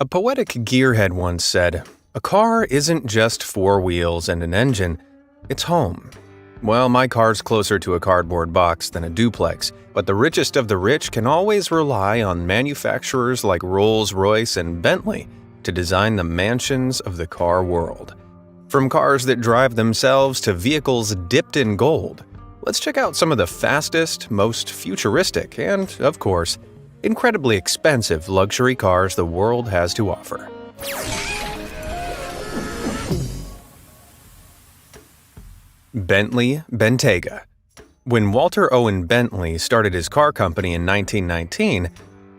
A poetic gearhead once said, "A car isn't just four wheels and an engine, it's home." Well, my car's closer to a cardboard box than a duplex, but the richest of the rich can always rely on manufacturers like Rolls-Royce and Bentley to design the mansions of the car world. From cars that drive themselves to vehicles dipped in gold, let's check out some of the fastest, most futuristic, and, of course, incredibly expensive luxury cars the world has to offer. Bentley Bentayga. When Walter Owen Bentley started his car company in 1919,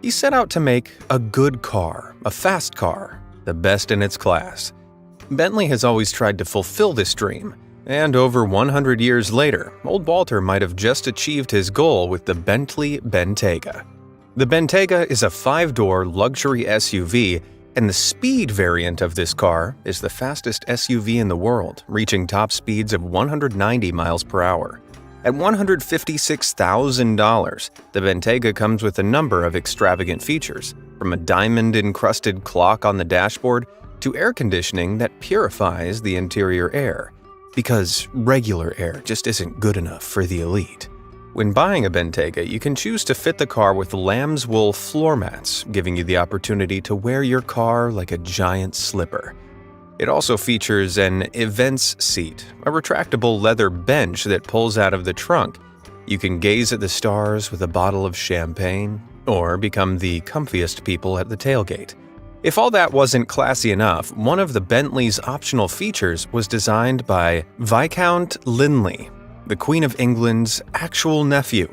he set out to make a good car, a fast car, the best in its class. Bentley has always tried to fulfill this dream, and over 100 years later, old Walter might have just achieved his goal with the Bentley Bentayga. The Bentayga is a 5-door luxury SUV, and the speed variant of this car is the fastest SUV in the world, reaching top speeds of 190 miles per hour. At $156,000, the Bentayga comes with a number of extravagant features, from a diamond-encrusted clock on the dashboard to air conditioning that purifies the interior air, because regular air just isn't good enough for the elite. When buying a Bentayga, you can choose to fit the car with lamb's wool floor mats, giving you the opportunity to wear your car like a giant slipper. It also features an events seat, a retractable leather bench that pulls out of the trunk. You can gaze at the stars with a bottle of champagne, or become the comfiest people at the tailgate. If all that wasn't classy enough, one of the Bentley's optional features was designed by Viscount Linley, the Queen of England's actual nephew.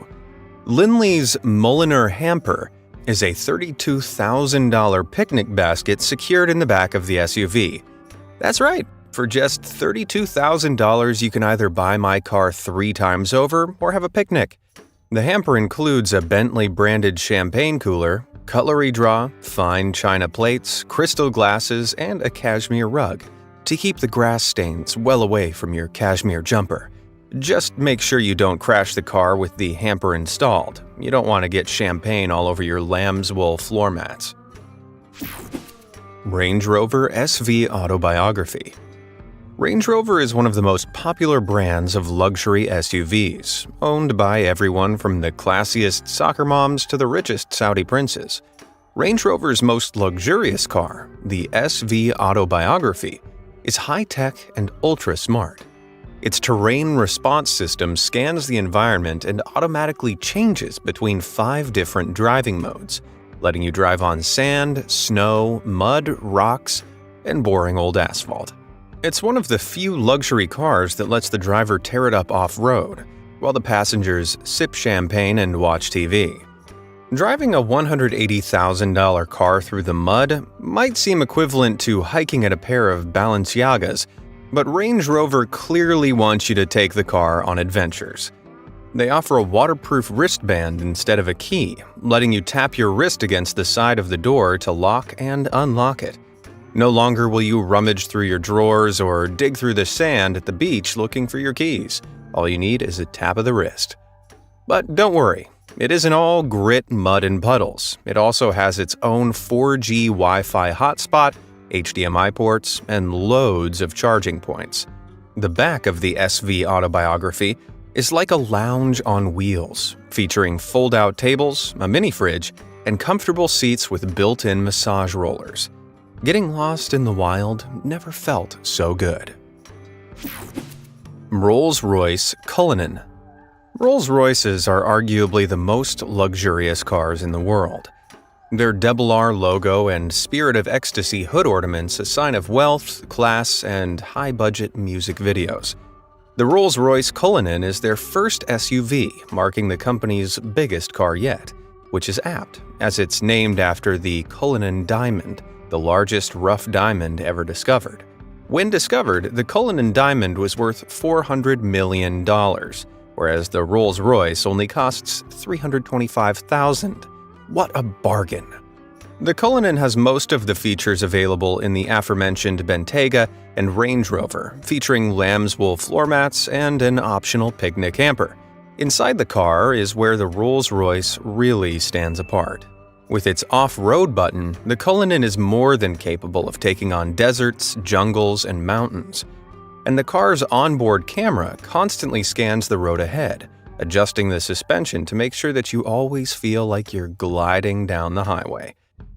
Linley's Mulliner hamper is a $32,000 picnic basket secured in the back of the SUV. That's right, for just $32,000 you can either buy my car 3 times over or have a picnic. The hamper includes a Bentley-branded champagne cooler, cutlery drawer, fine china plates, crystal glasses, and a cashmere rug to keep the grass stains well away from your cashmere jumper. Just make sure you don't crash the car with the hamper installed. You don't want to get champagne all over your lamb's wool floor mats. Range Rover SV Autobiography. Range Rover is one of the most popular brands of luxury SUVs, owned by everyone from the classiest soccer moms to the richest Saudi princes. Range Rover's most luxurious car, the SV Autobiography, is high-tech and ultra-smart. Its terrain response system scans the environment and automatically changes between 5 different driving modes, letting you drive on sand, snow, mud, rocks, and boring old asphalt. It's one of the few luxury cars that lets the driver tear it up off-road, while the passengers sip champagne and watch TV. Driving a $180,000 car through the mud might seem equivalent to hiking at a pair of Balenciagas, but Range Rover clearly wants you to take the car on adventures. They offer a waterproof wristband instead of a key, letting you tap your wrist against the side of the door to lock and unlock it. No longer will you rummage through your drawers or dig through the sand at the beach looking for your keys. All you need is a tap of the wrist. But don't worry, it isn't all grit, mud, and puddles. It also has its own 4G Wi-Fi hotspot, HDMI ports, and loads of charging points. The back of the SV Autobiography is like a lounge on wheels, featuring fold-out tables, a mini-fridge, and comfortable seats with built-in massage rollers. Getting lost in the wild never felt so good. Rolls-Royce Cullinan. Rolls-Royces are arguably the most luxurious cars in the world. Their double R logo and Spirit of Ecstasy hood ornaments a sign of wealth, class, and high-budget music videos. The Rolls-Royce Cullinan is their first SUV, marking the company's biggest car yet, which is apt, as it's named after the Cullinan Diamond, the largest rough diamond ever discovered. When discovered, the Cullinan Diamond was worth $400 million, whereas the Rolls-Royce only costs $325,000. What a bargain! The Cullinan has most of the features available in the aforementioned Bentayga and Range Rover, featuring lamb's wool floor mats and an optional picnic hamper. Inside the car is where the Rolls-Royce really stands apart. With its off-road button, the Cullinan is more than capable of taking on deserts, jungles, and mountains. And the car's onboard camera constantly scans the road ahead, adjusting the suspension to make sure that you always feel like you're gliding down the highway.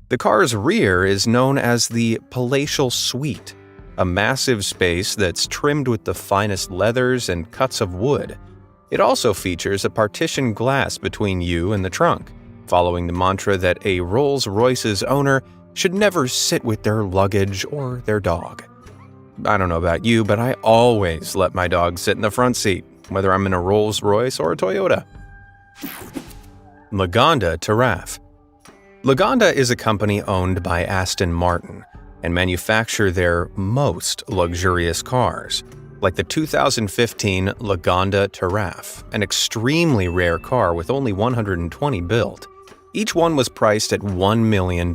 The car's rear is known as the Palatial Suite, a massive space that's trimmed with the finest leathers and cuts of wood. It also features a partition glass between you and the trunk, following the mantra that a Rolls-Royce's owner should never sit with their luggage or their dog. I don't know about you, but I always let my dog sit in the front seat, whether I'm in a Rolls-Royce or a Toyota. Lagonda Terrafe. Lagonda is a company owned by Aston Martin and manufacture their most luxurious cars, like the 2015 Lagonda Terrafe, an extremely rare car with only 120 built. Each one was priced at $1 million,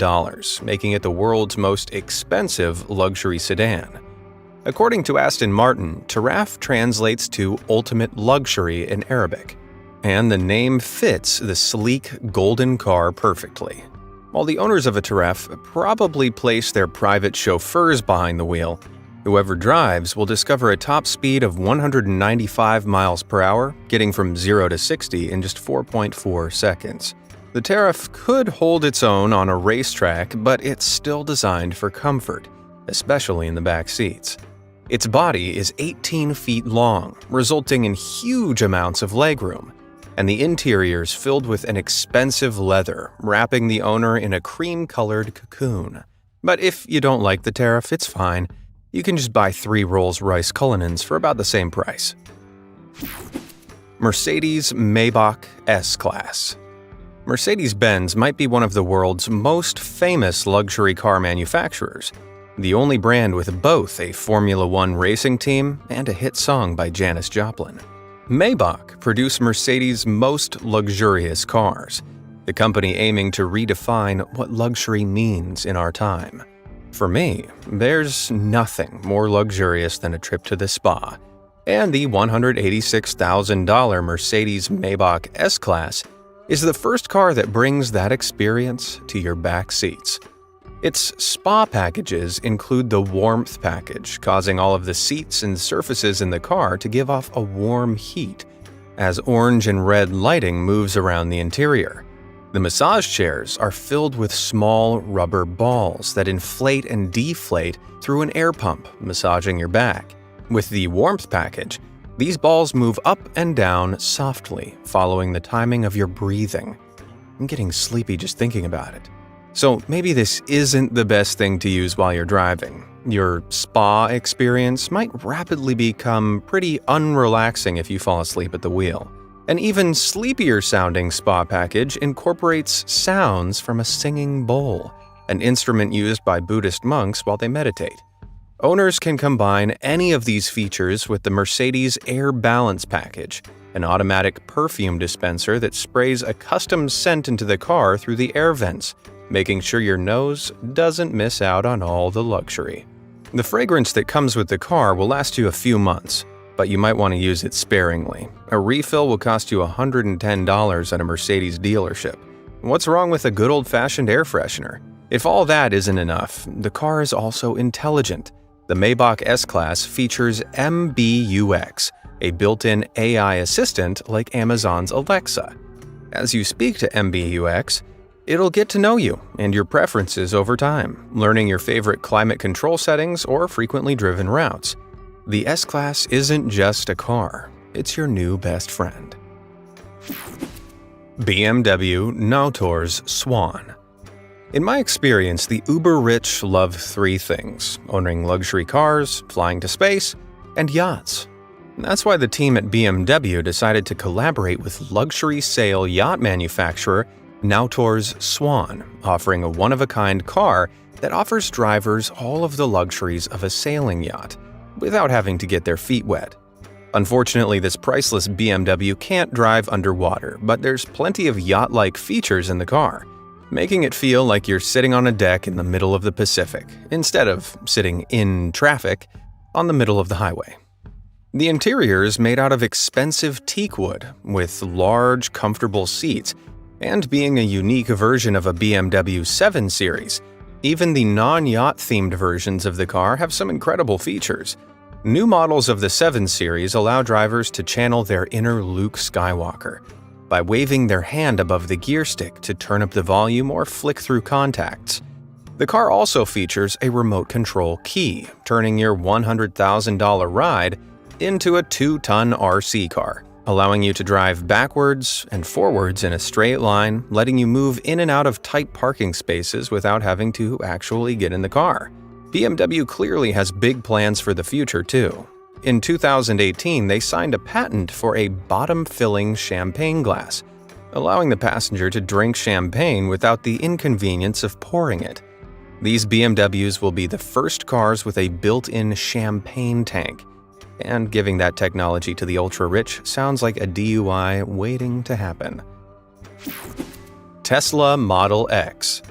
making it the world's most expensive luxury sedan. According to Aston Martin, Terrafe translates to ultimate luxury in Arabic, and the name fits the sleek golden car perfectly. While the owners of a Terrafe probably place their private chauffeurs behind the wheel, whoever drives will discover a top speed of 195 miles per hour, getting from 0 to 60 in just 4.4 seconds. The Terrafe could hold its own on a racetrack, but it's still designed for comfort, especially in the back seats. Its body is 18 feet long, resulting in huge amounts of legroom, and the interior's filled with an expensive leather, wrapping the owner in a cream-colored cocoon. But if you don't like the Terrafe, it's fine. You can just buy 3 Rolls-Royce Cullinans for about the same price. Mercedes-Maybach S-Class. Mercedes-Benz might be one of the world's most famous luxury car manufacturers, the only brand with both a Formula One racing team and a hit song by Janis Joplin. Maybach produce Mercedes' most luxurious cars, the company aiming to redefine what luxury means in our time. For me, there's nothing more luxurious than a trip to the spa, and the $186,000 Mercedes-Maybach S-Class is the first car that brings that experience to your back seats. Its spa packages include the warmth package, causing all of the seats and surfaces in the car to give off a warm heat as orange and red lighting moves around the interior. The massage chairs are filled with small rubber balls that inflate and deflate through an air pump, massaging your back. With the warmth package, these balls move up and down softly, following the timing of your breathing. I'm getting sleepy just thinking about it. So maybe this isn't the best thing to use while you're driving. Your spa experience might rapidly become pretty unrelaxing if you fall asleep at the wheel. An even sleepier sounding spa package incorporates sounds from a singing bowl, an instrument used by Buddhist monks while they meditate. Owners can combine any of these features with the Mercedes Air Balance package, an automatic perfume dispenser that sprays a custom scent into the car through the air vents, making sure your nose doesn't miss out on all the luxury. The fragrance that comes with the car will last you a few months, but you might want to use it sparingly. A refill will cost you $110 at a Mercedes dealership. What's wrong with a good old-fashioned air freshener? If all that isn't enough, the car is also intelligent. The Maybach S-Class features MBUX, a built-in AI assistant like Amazon's Alexa. As you speak to MBUX, it'll get to know you and your preferences over time, learning your favorite climate control settings or frequently driven routes. The S-Class isn't just a car, it's your new best friend. BMW Nautors Swan. In my experience, the uber-rich love 3 things: owning luxury cars, flying to space, and yachts. That's why the team at BMW decided to collaborate with luxury sail yacht manufacturer Nautors Swan, offering a one-of-a-kind car that offers drivers all of the luxuries of a sailing yacht, without having to get their feet wet. Unfortunately, this priceless BMW can't drive underwater, but there's plenty of yacht-like features in the car, making it feel like you're sitting on a deck in the middle of the Pacific, instead of sitting in traffic on the middle of the highway. The interior is made out of expensive teak wood, with large, comfortable seats And being a unique version of a BMW 7 Series, even the non-yacht themed versions of the car have some incredible features. New models of the 7 Series allow drivers to channel their inner Luke Skywalker by waving their hand above the gear stick to turn up the volume or flick through contacts. The car also features a remote control key, turning your $100,000 ride into a 2-ton RC car, allowing you to drive backwards and forwards in a straight line, letting you move in and out of tight parking spaces without having to actually get in the car. BMW clearly has big plans for the future too. In 2018, they signed a patent for a bottom-filling champagne glass, allowing the passenger to drink champagne without the inconvenience of pouring it. These BMWs will be the first cars with a built-in champagne tank, and giving that technology to the ultra-rich sounds like a DUI waiting to happen. Tesla Model X.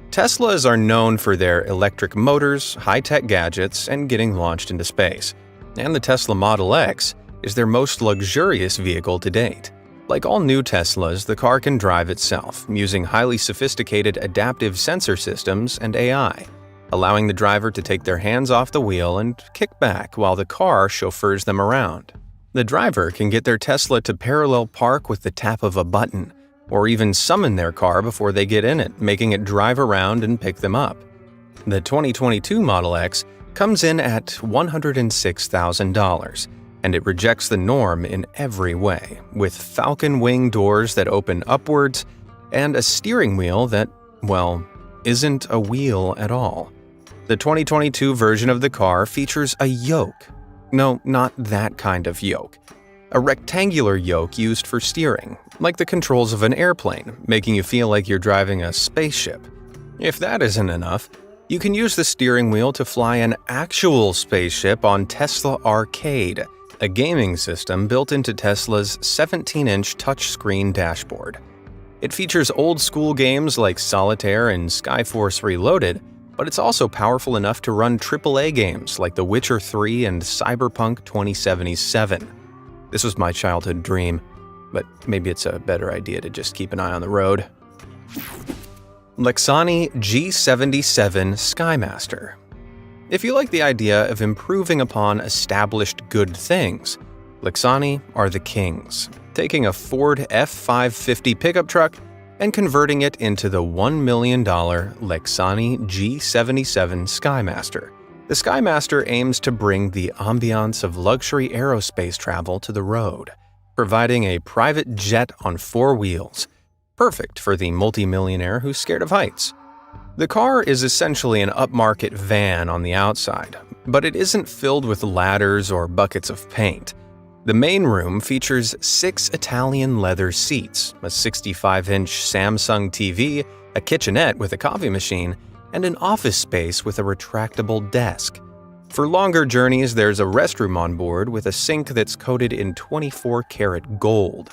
Teslas are known for their electric motors, high-tech gadgets, and getting launched into space. And the Tesla Model X is their most luxurious vehicle to date. Like all new Teslas, the car can drive itself, using highly sophisticated adaptive sensor systems and AI, allowing the driver to take their hands off the wheel and kick back while the car chauffeurs them around. The driver can get their Tesla to parallel park with the tap of a button, or even summon their car before they get in it, making it drive around and pick them up. The 2022 Model X comes in at $106,000, and it rejects the norm in every way, with falcon wing doors that open upwards and a steering wheel that, well, isn't a wheel at all. The 2022 version of the car features a yoke. No, not that kind of yoke. A rectangular yoke used for steering, like the controls of an airplane, making you feel like you're driving a spaceship. If that isn't enough, you can use the steering wheel to fly an actual spaceship on Tesla Arcade, a gaming system built into Tesla's 17-inch touchscreen dashboard. It features old-school games like Solitaire and Skyforce Reloaded, but it's also powerful enough to run AAA games like The Witcher 3 and Cyberpunk 2077. This was my childhood dream, but maybe it's a better idea to just keep an eye on the road. Lexani G77 Skymaster. If you like the idea of improving upon established good things, Lexani are the kings, taking a Ford F550 pickup truck and converting it into the $1 million Lexani G77 Skymaster. The Skymaster aims to bring the ambiance of luxury aerospace travel to the road, providing a private jet on 4 wheels, perfect for the multimillionaire who's scared of heights. The car is essentially an upmarket van on the outside, but it isn't filled with ladders or buckets of paint. The main room features 6 Italian leather seats, a 65-inch Samsung TV, a kitchenette with a coffee machine, and an office space with a retractable desk. For longer journeys, there's a restroom on board with a sink that's coated in 24-karat gold.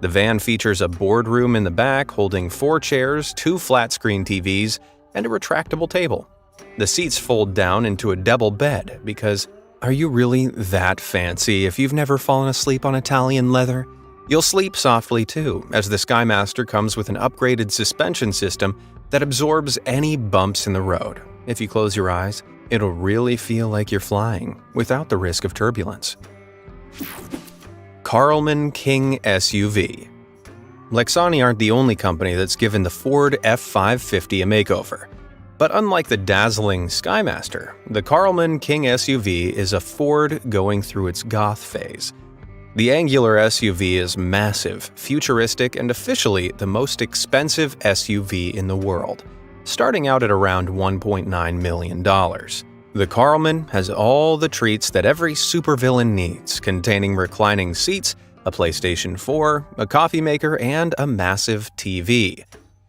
The van features a boardroom in the back holding 4 chairs, 2 flat-screen TVs, and a retractable table. The seats fold down into a double bed because, are you really that fancy if you've never fallen asleep on Italian leather? You'll sleep softly too, as the Skymaster comes with an upgraded suspension system that absorbs any bumps in the road. If you close your eyes, it'll really feel like you're flying, without the risk of turbulence. Karlmann King SUV. Lexani aren't the only company that's given the Ford F550 a makeover. But unlike the dazzling Skymaster, the Karlmann King SUV is a Ford going through its goth phase. The angular SUV is massive, futuristic, and officially the most expensive SUV in the world, starting out at around $1.9 million. The Karlmann has all the treats that every supervillain needs, containing reclining seats, a PlayStation 4, a coffee maker, and a massive TV.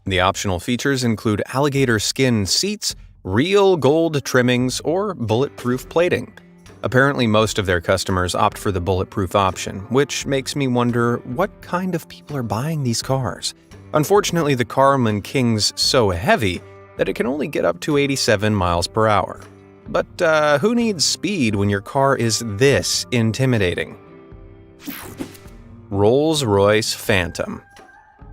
The optional features include alligator skin seats, real gold trimmings, or bulletproof plating. Apparently, most of their customers opt for the bulletproof option, which makes me wonder what kind of people are buying these cars. Unfortunately, the Karlmann King's so heavy that it can only get up to 87 miles per hour. But who needs speed when your car is this intimidating? Rolls-Royce Phantom.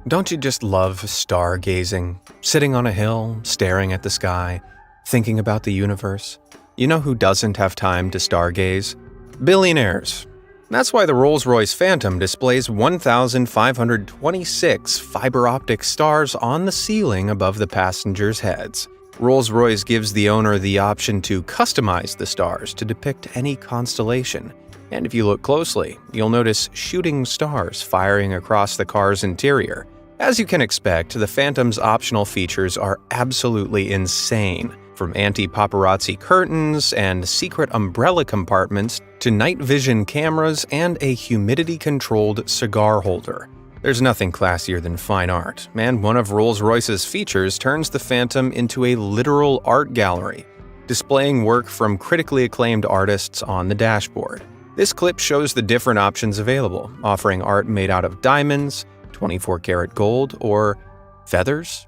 Don't you just love stargazing? Sitting on a hill, staring at the sky, thinking about the universe? You know who doesn't have time to stargaze? Billionaires. That's why the Rolls-Royce Phantom displays 1,526 fiber optic stars on the ceiling above the passengers' heads. Rolls-Royce gives the owner the option to customize the stars to depict any constellation. And if you look closely, you'll notice shooting stars firing across the car's interior. As you can expect, the Phantom's optional features are absolutely insane. From anti-paparazzi curtains and secret umbrella compartments to night vision cameras and a humidity-controlled cigar holder. There's nothing classier than fine art, and one of Rolls-Royce's features turns the Phantom into a literal art gallery, displaying work from critically acclaimed artists on the dashboard. This clip shows the different options available, offering art made out of diamonds, 24-karat gold, or feathers?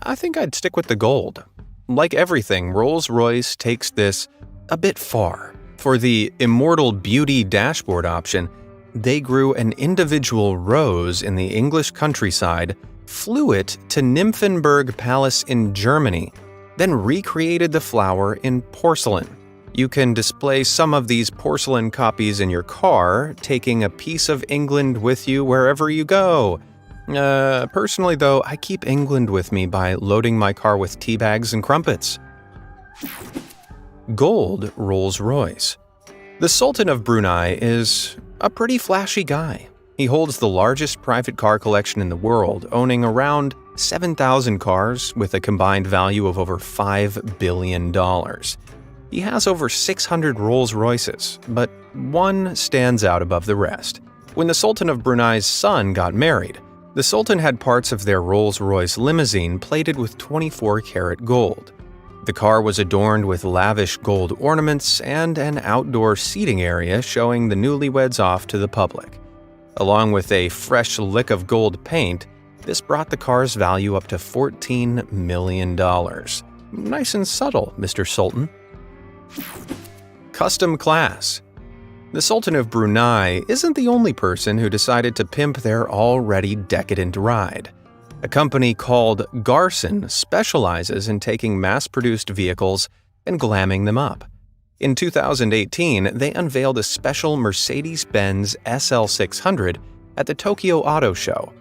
I think I'd stick with the gold. Like everything, Rolls-Royce takes this a bit far. For the Immortal Beauty dashboard option, they grew an individual rose in the English countryside, flew it to Nymphenburg Palace in Germany, then recreated the flower in porcelain. You can display some of these porcelain copies in your car, taking a piece of England with you wherever you go. Personally though, I keep England with me by loading my car with tea bags and crumpets. Gold Rolls-Royce. The Sultan of Brunei is a pretty flashy guy. He holds the largest private car collection in the world, owning around 7,000 cars with a combined value of over $5 billion. He has over 600 Rolls-Royces, but one stands out above the rest. When the Sultan of Brunei's son got married, the Sultan had parts of their Rolls-Royce limousine plated with 24-karat gold. The car was adorned with lavish gold ornaments and an outdoor seating area showing the newlyweds off to the public. Along with a fresh lick of gold paint, this brought the car's value up to $14 million. Nice and subtle, Mr. Sultan. Custom Class. The Sultan of Brunei isn't the only person who decided to pimp their already decadent ride. A company called Garson specializes in taking mass-produced vehicles and glamming them up. In 2018, they unveiled a special Mercedes-Benz SL600 at the Tokyo Auto Show.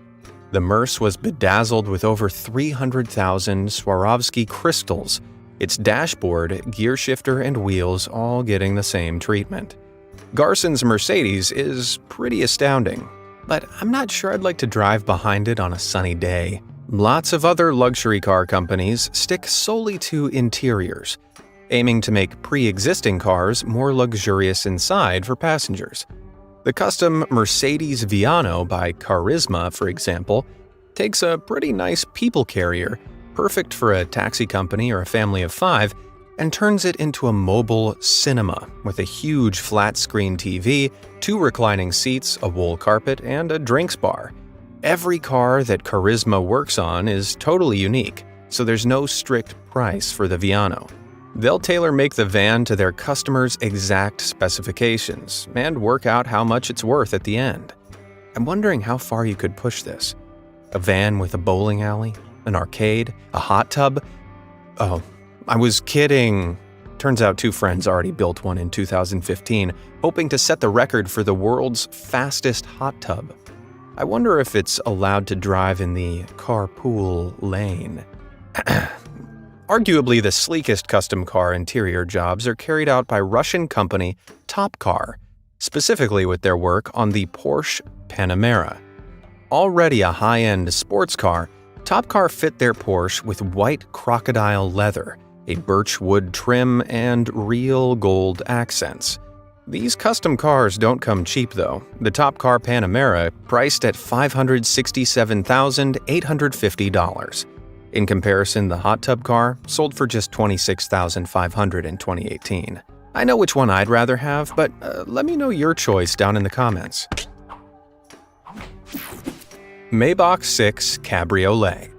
The Merce was bedazzled with over 300,000 Swarovski crystals, its dashboard, gearshifter, and wheels all getting the same treatment. Garson's Mercedes is pretty astounding, but I'm not sure I'd like to drive behind it on a sunny day. Lots of other luxury car companies stick solely to interiors, aiming to make pre-existing cars more luxurious inside for passengers. The custom Mercedes Viano by Carisma, for example, takes a pretty nice people carrier, perfect for a taxi company or a family of 5, and turns it into a mobile cinema with a huge flat-screen TV, 2 reclining seats, a wool carpet, and a drinks bar. Every car that Carisma works on is totally unique, so there's no strict price for the Viano. They'll tailor-make the van to their customers' exact specifications and work out how much it's worth at the end. I'm wondering how far you could push this. A van with a bowling alley, an arcade, a hot tub? Oh, I was kidding. Turns out 2 friends already built one in 2015, hoping to set the record for the world's fastest hot tub. I wonder if it's allowed to drive in the carpool lane. Arguably the sleekest custom car interior jobs are carried out by Russian company Top Car, specifically with their work on the Porsche Panamera. Already a high-end sports car, Top Car fit their Porsche with white crocodile leather, a birch wood trim, and real gold accents. These custom cars don't come cheap though. The Top Car Panamera priced at $567,850. In comparison, the hot tub car sold for just $26,500 in 2018. I know which one I'd rather have, but let me know your choice down in the comments. Maybach 6 Cabriolet.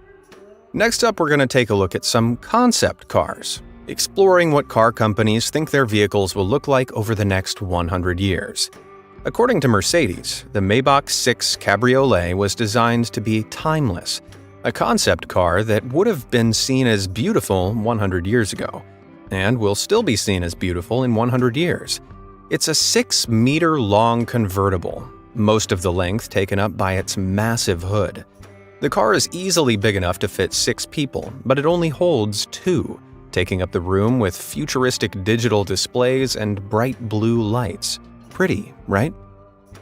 Next up, we're going to take a look at some concept cars, exploring what car companies think their vehicles will look like over the next 100 years. According to Mercedes, the Maybach 6 Cabriolet was designed to be timeless, a concept car that would have been seen as beautiful 100 years ago, and will still be seen as beautiful in 100 years. It's a 6-meter-long convertible, most of the length taken up by its massive hood. The car is easily big enough to fit 6 people, but it only holds 2, taking up the room with futuristic digital displays and bright blue lights. Pretty, right?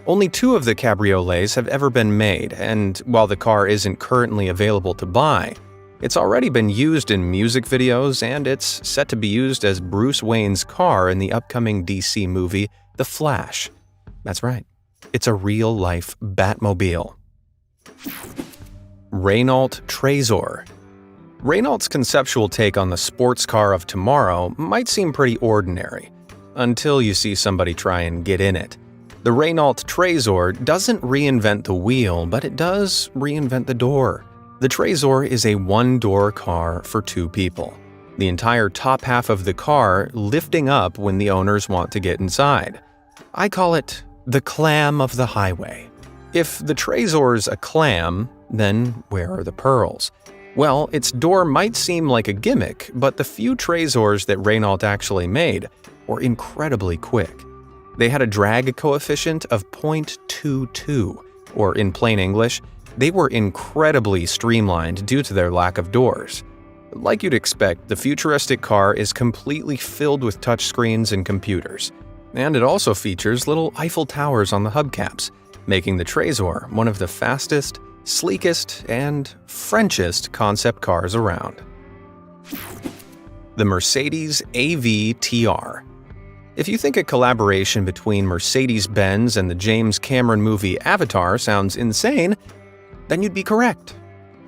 Only 2 of the cabriolets have ever been made, and while the car isn't currently available to buy, it's already been used in music videos, and it's set to be used as Bruce Wayne's car in the upcoming DC movie, The Flash. That's right, it's a real-life Batmobile. Renault Trezor. Renault's conceptual take on the sports car of tomorrow might seem pretty ordinary, until you see somebody try and get in it. The Renault Trezor doesn't reinvent the wheel, but it does reinvent the door. The Trezor is a one-door car for 2 people. The entire top half of the car lifting up when the owners want to get inside. I call it the clam of the highway. If the Trezor's a clam, then where are the pearls? Well, its door might seem like a gimmick, but the few Trezors that Renault actually made were incredibly quick. They had a drag coefficient of 0.22, or in plain English, they were incredibly streamlined due to their lack of doors. Like you'd expect, the futuristic car is completely filled with touchscreens and computers, and it also features little Eiffel Towers on the hubcaps, making the Trezor one of the fastest, sleekest, and Frenchest concept cars around. The Mercedes AV-TR. If you think a collaboration between Mercedes-Benz and the James Cameron movie Avatar sounds insane, then you'd be correct.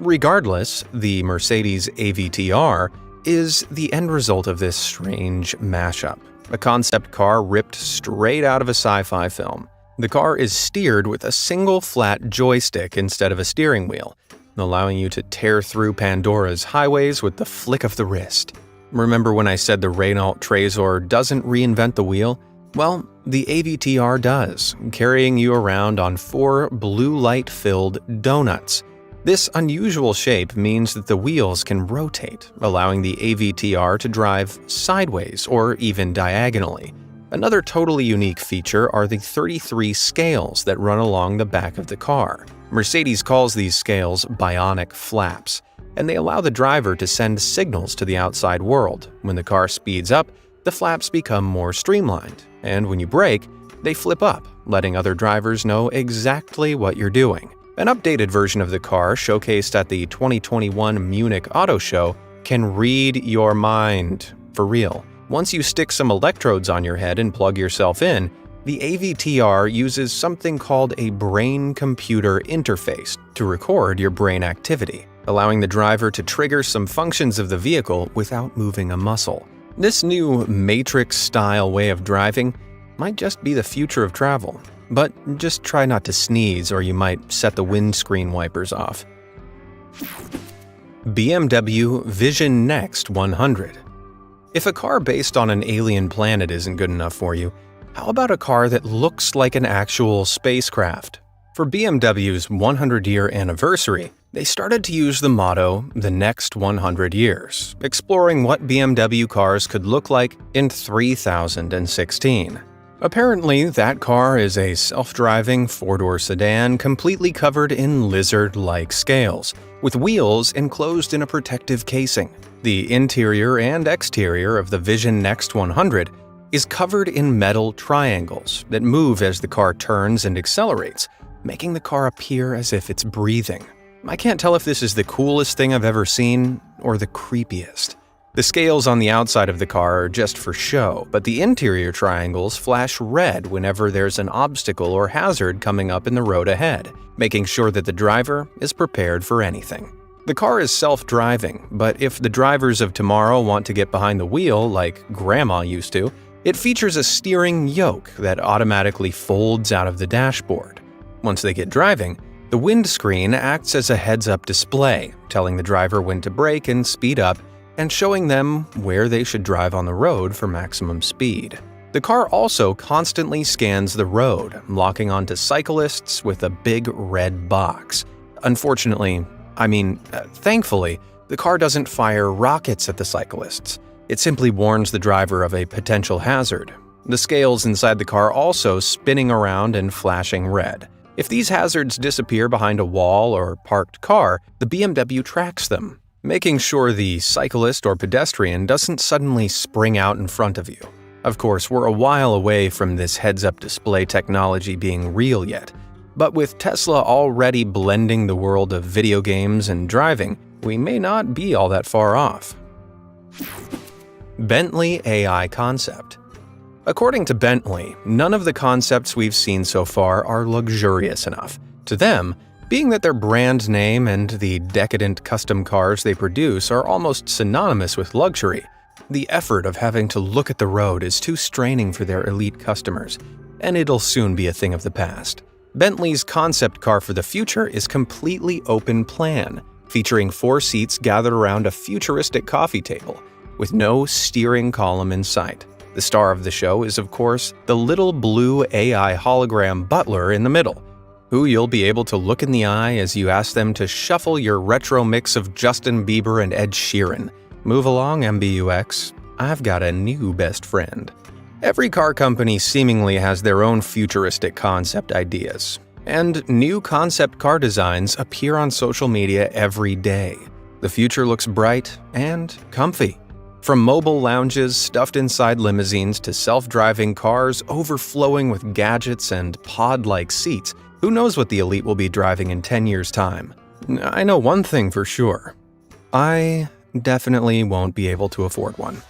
Regardless, the Mercedes AV-TR is the end result of this strange mashup, a concept car ripped straight out of a sci-fi film. The car is steered with a single flat joystick instead of a steering wheel, allowing you to tear through Pandora's highways with the flick of the wrist. Remember when I said the Renault Trezor doesn't reinvent the wheel? Well, the AV-TR does, carrying you around on 4 blue light-filled donuts. This unusual shape means that the wheels can rotate, allowing the AV-TR to drive sideways or even diagonally. Another totally unique feature are the 33 scales that run along the back of the car. Mercedes calls these scales bionic flaps, and they allow the driver to send signals to the outside world. When the car speeds up, the flaps become more streamlined, and when you brake, they flip up, letting other drivers know exactly what you're doing. An updated version of the car, showcased at the 2021 Munich Auto Show, can read your mind. For real. Once you stick some electrodes on your head and plug yourself in, the AV-TR uses something called a brain-computer interface to record your brain activity, allowing the driver to trigger some functions of the vehicle without moving a muscle. This new Matrix-style way of driving might just be the future of travel, but just try not to sneeze or you might set the windscreen wipers off. BMW Vision Next 100. If a car based on an alien planet isn't good enough for you, how about a car that looks like an actual spacecraft? For BMW's 100-year anniversary, they started to use the motto, "The Next 100 Years," exploring what BMW cars could look like in 3016. Apparently, that car is a self-driving 4-door sedan completely covered in lizard-like scales, with wheels enclosed in a protective casing. The interior and exterior of the Vision Next 100 is covered in metal triangles that move as the car turns and accelerates, making the car appear as if it's breathing. I can't tell if this is the coolest thing I've ever seen or the creepiest. The scales on the outside of the car are just for show, but the interior triangles flash red whenever there's an obstacle or hazard coming up in the road ahead, making sure that the driver is prepared for anything. The car is self-driving, but if the drivers of tomorrow want to get behind the wheel like Grandma used to, it features a steering yoke that automatically folds out of the dashboard. Once they get driving, the windscreen acts as a heads-up display, telling the driver when to brake and speed up, and showing them where they should drive on the road for maximum speed. The car also constantly scans the road, locking onto cyclists with a big red box. Thankfully, the car doesn't fire rockets at the cyclists. It simply warns the driver of a potential hazard. The scales inside the car also spinning around and flashing red. If these hazards disappear behind a wall or parked car, the BMW tracks them, making sure the cyclist or pedestrian doesn't suddenly spring out in front of you. Of course, we're a while away from this heads-up display technology being real yet, but with Tesla already blending the world of video games and driving, we may not be all that far off. Bentley AI concept. According to Bentley, none of the concepts we've seen so far are luxurious enough. To them, being that their brand name and the decadent custom cars they produce are almost synonymous with luxury, the effort of having to look at the road is too straining for their elite customers, and it'll soon be a thing of the past. Bentley's concept car for the future is completely open plan, featuring 4 seats gathered around a futuristic coffee table, with no steering column in sight. The star of the show is, of course, the little blue AI hologram butler in the middle, who you'll be able to look in the eye as you ask them to shuffle your retro mix of Justin Bieber and Ed Sheeran. Move along, MBUX. I've got a new best friend. Every car company seemingly has their own futuristic concept ideas, and new concept car designs appear on social media every day. The future looks bright and comfy. From mobile lounges stuffed inside limousines to self-driving cars overflowing with gadgets and pod-like seats, who knows what the elite will be driving in 10 years' time? I know one thing for sure. I definitely won't be able to afford one.